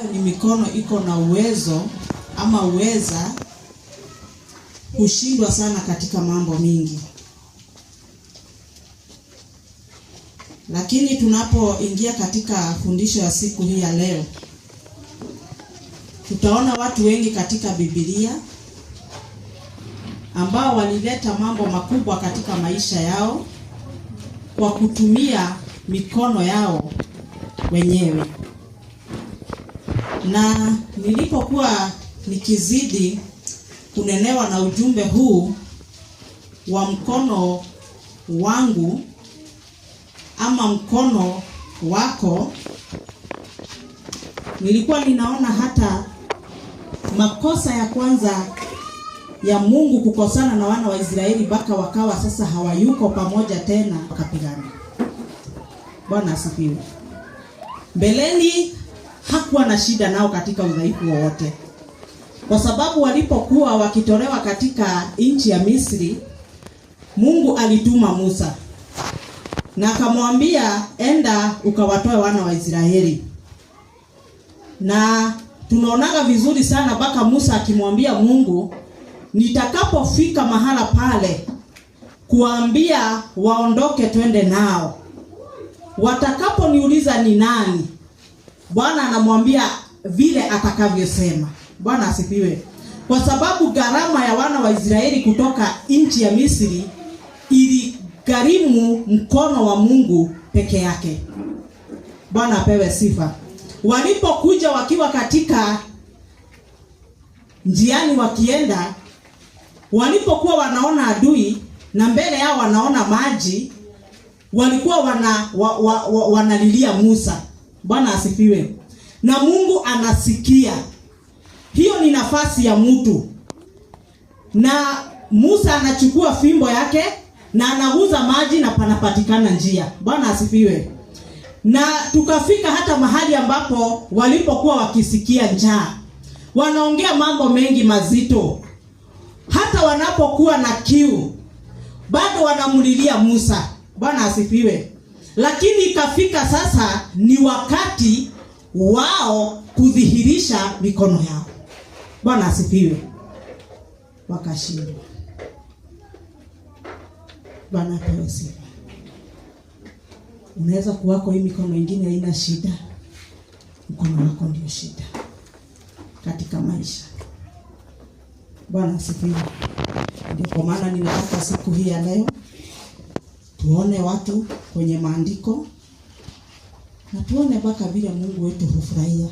Ni mikono iko na uwezo ama uweza kushindwa sana katika mambo mingi. Lakini tunapoingia katika fundisho ya siku hii ya leo, tutaona watu wengi katika Biblia ambao walileta mambo makubwa katika maisha yao kwa kutumia mikono yao wenyewe. Na nilipokuwa nikizidi kunenewa na ujumbe huu wa mkono wangu ama mkono wako, nilikuwa ninaona hata makosa ya kwanza ya Mungu kukosana na wana wa Israeli mpaka wakawa sasa hawayuko pamoja tena, wakapigana. Bwana asifiwe. Mbeleni hakuwa na shida nao katika udhaifu wowote, kwa sababu walipokuwa wakitolewa katika nchi ya Misri, Mungu alituma Musa na akamwambia, enda ukawatoe wana wa Israeli. Na tunaonaga vizuri sana mpaka Musa akimwambia Mungu, nitakapofika mahala pale kuambia waondoke twende nao, watakaponiuliza ni nani, Bwana anamwambia vile atakavyosema. Bwana asifiwe. Kwa sababu gharama ya wana wa Israeli kutoka nchi ya Misri iligharimu mkono wa Mungu peke yake. Bwana apewe sifa. Walipokuja wakiwa katika njiani wakienda, walipokuwa wanaona adui na mbele yao wanaona maji, walikuwa wanalilia Musa. Bwana asifiwe. Na Mungu anasikia. Hiyo ni nafasi ya mtu. Na Musa anachukua fimbo yake na anaguza maji na panapatikana njia. Bwana asifiwe. Na tukafika hata mahali ambapo walipokuwa wakisikia njaa, wanaongea mambo mengi mazito. Hata wanapokuwa na kiu, bado wanamulilia Musa. Bwana asifiwe. Lakini ikafika sasa ni wakati wao kudhihirisha mikono yao. Bwana asifiwe. Wakashindwa. Bwana apewe sifa. Unaweza kuwako hii mikono ingine haina shida, mkono wako ndio shida katika maisha. Bwana asifiwe. Ndio kwa maana ninataka siku hii ya leo tuone watu kwenye maandiko na tuone mpaka vile Mungu wetu hufurahia